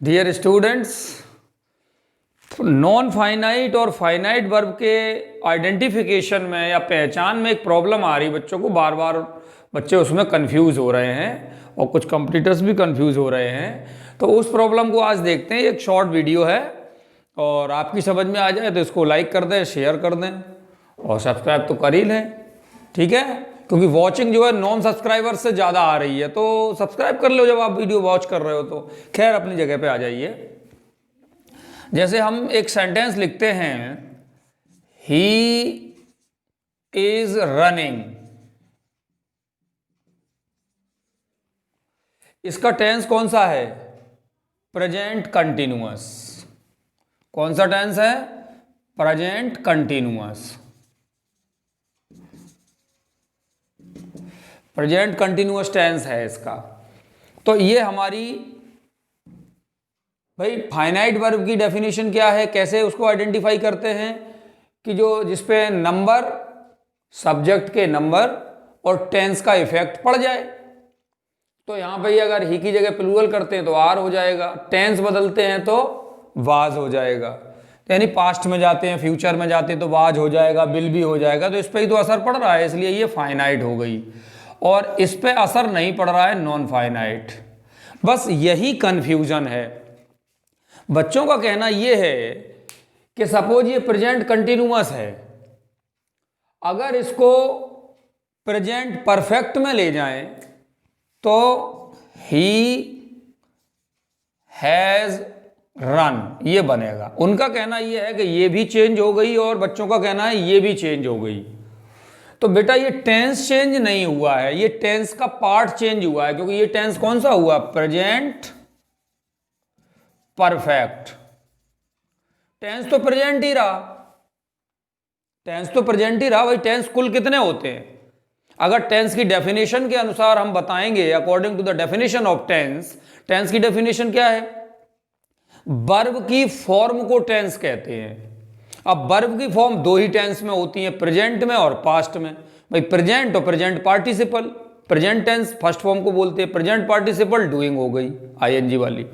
Dear students, non finite और finite verb के identification में या पहचान में एक प्रॉब्लम आ रही बच्चों को। बार बार बच्चे उसमें कंफ्यूज हो रहे हैं और कुछ कंपटीटर्स भी कंफ्यूज हो रहे हैं। तो उस प्रॉब्लम को आज देखते हैं। एक शॉर्ट वीडियो है और आपकी समझ में आ जाए तो इसको लाइक कर दें, शेयर कर दें और सब्सक्राइब तो कर ही लें, ठीक है। क्योंकि वॉचिंग जो है नॉन सब्सक्राइबर से ज़्यादा आ रही है, तो सब्सक्राइब कर लो जब आप वीडियो वॉच कर रहे हो तो। खैर, अपनी जगह पे आ जाइए। जैसे हम एक सेंटेंस लिखते हैं, ही इज रनिंग, इसका टेंस कौन सा है? Present continuous. कौन सा टेंस है? Present continuous. Present continuous tense है इसका। तो ये हमारी भाई फाइनाइट वर्ब की डेफिनेशन क्या है, कैसे उसको आइडेंटिफाई करते हैं कि जो जिसपे नंबर, सब्जेक्ट के नंबर और टेंस का इफेक्ट पड़ जाए। तो यहां पे अगर ही की जगह प्लूरल करते हैं तो आर हो जाएगा, टेंस बदलते हैं तो वाज हो जाएगा। यानी पास्ट में जाते हैं, फ्यूचर में जाते हैं तो वाज हो जाएगा, विल भी हो जाएगा। तो इस पर ही तो असर पड़ रहा है, इसलिए ये फाइनाइट हो गई। और इस पे असर नहीं पड़ रहा है नॉन फाइनाइट। बस यही कंफ्यूजन है। बच्चों का कहना यह है कि सपोज ये प्रेजेंट कंटिन्यूअस है, अगर इसको प्रेजेंट परफेक्ट में ले जाएं तो ही हैज रन ये बनेगा। उनका कहना यह है कि ये भी चेंज हो गई और बच्चों का कहना है ये भी चेंज हो गई। तो बेटा ये टेंस चेंज नहीं हुआ है, ये टेंस का पार्ट चेंज हुआ है। क्योंकि ये टेंस कौन सा हुआ? Present perfect. टेंस तो प्रेजेंट ही रहा, टेंस तो प्रेजेंट ही रहा। भाई टेंस कुल कितने होते हैं? अगर टेंस की डेफिनेशन के अनुसार हम बताएंगे, according to the definition of tense, tense की डेफिनेशन क्या है? वर्ब की फॉर्म को टेंस कहते हैं। अब वर्ब की फॉर्म दो ही टेंस में होती है, प्रेजेंट में और पास्ट में। भाई प्रेजेंट और present participle, present tense first form को बोलते हैं, प्रेजेंट पार्टिसिपल डूइंग हो गई आईएनजी वाली।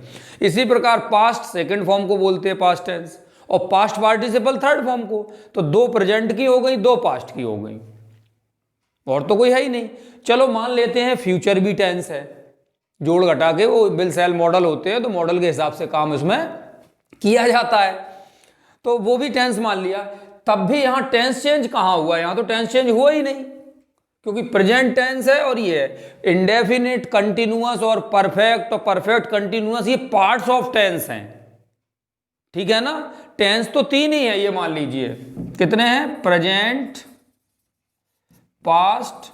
इसी प्रकार पास्ट सेकंड फॉर्म को बोलते हैं पास्ट टेंस, और पास्ट पार्टिसिपल थर्ड फॉर्म को। तो दो प्रेजेंट की हो गई, दो पास्ट की हो गई, और तो कोई है ही नहीं। चलो मान लेते हैं फ्यूचर भी टेंस है, जोड़ घटा के वो बिल सेल मॉडल होते हैं, तो मॉडल के हिसाब से काम इसमें किया जाता है, तो वो भी टेंस मान लिया। तब भी यहां टेंस चेंज कहां हुआ? यहां तो टेंस चेंज हुआ ही नहीं, क्योंकि प्रेजेंट टेंस है और ये है इंडेफिनिट, कंटिन्यूअस और परफेक्ट और परफेक्ट कंटिन्यूअस, ये पार्ट्स ऑफ टेंस हैं, ठीक है ना। टेंस तो तीन ही है, ये मान लीजिए। कितने हैं? Present, past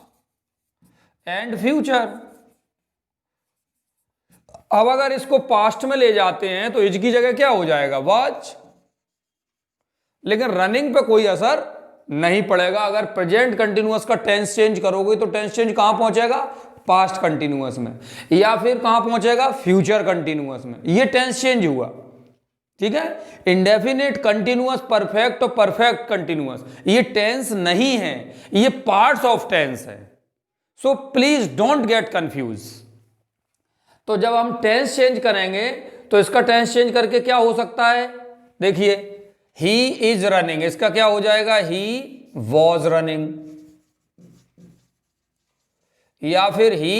and future. अब अगर इसको पास्ट में ले जाते हैं तो इज की जगह क्या हो जाएगा? वाज। लेकिन रनिंग पे कोई असर नहीं पड़ेगा। अगर प्रेजेंट कंटिन्यूअस का टेंस चेंज करोगे तो टेंस चेंज कहां पहुंचेगा? पास्ट कंटिन्यूअस में, या फिर कहां पहुंचेगा? फ्यूचर कंटिन्यूअस में। ये टेंस चेंज हुआ, ठीक है। इंडेफिनिट, कंटिन्यूअस, परफेक्ट और परफेक्ट कंटिन्यूअस ये टेंस नहीं है, ये पार्ट्स ऑफ टेंस है। So please don't get confuse. तो जब हम टेंस चेंज करेंगे तो इसका टेंस चेंज करके क्या हो सकता है? देखिए, ही इज रनिंग, इसका क्या हो जाएगा? ही वॉज रनिंग, या फिर he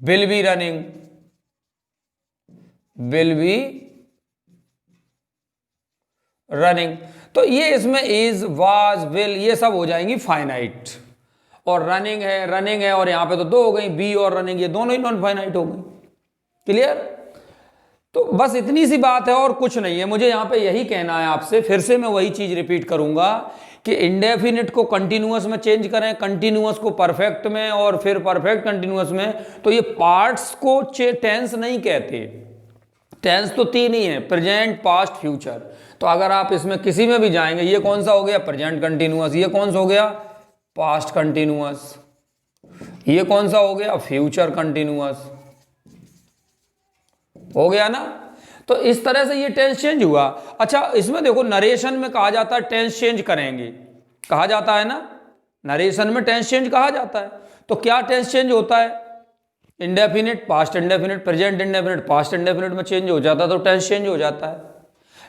will be running, will be running. तो ये इसमें इज, वाज, विल ये सब हो जाएंगी फाइनाइट। और रनिंग है और यहां पे तो दो हो गई, बी और रनिंग, ये दोनों ही नॉन फाइनाइट हो गई। क्लियर? तो बस इतनी सी बात है और कुछ नहीं है। मुझे यहां पे यही कहना है आपसे, फिर से मैं वही चीज रिपीट करूंगा कि इंडेफिनिट को कंटिन्यूअस में चेंज करें, कंटिन्यूअस को परफेक्ट में, और फिर परफेक्ट कंटिन्यूअस में। तो ये पार्ट्स को टेंस नहीं कहते। टेंस तो तीन ही है, प्रेजेंट, पास्ट, फ्यूचर। तो अगर आप इसमें किसी में भी जाएंगे, ये कौन सा हो गया? Present continuous. ये कौन सा हो गया? Past continuous. ये कौन सा हो गया? Future continuous. हो गया ना। तो इस तरह से ये टेंस चेंज हुआ। अच्छा, इसमें देखो नरेशन में कहा जाता है टेंस चेंज करेंगे, कहा जाता है ना, नरेशन में टेंस चेंज कहा जाता है। तो क्या टेंस चेंज होता है? Indefinite past indefinite, present indefinite past indefinite में चेंज हो जाता है तो टेंस चेंज हो जाता है।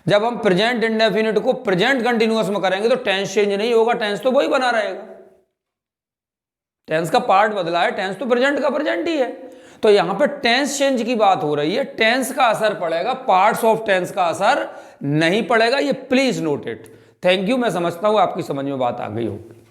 जब हम प्रेजेंट इंडेफिनिट को प्रेजेंट कंटिन्यूअस में करेंगे तो टेंस चेंज नहीं होगा, टेंस तो वही बना रहेगा। टेंस का पार्ट बदला है, टेंस तो प्रेजेंट का प्रेजेंट ही है। तो यहां पे टेंस चेंज की बात हो रही है, टेंस का असर पड़ेगा, पार्ट्स ऑफ टेंस का असर नहीं पड़ेगा, ये please note it. Thank you, मैं समझता हूं आपकी समझ में बात आ गई होगी।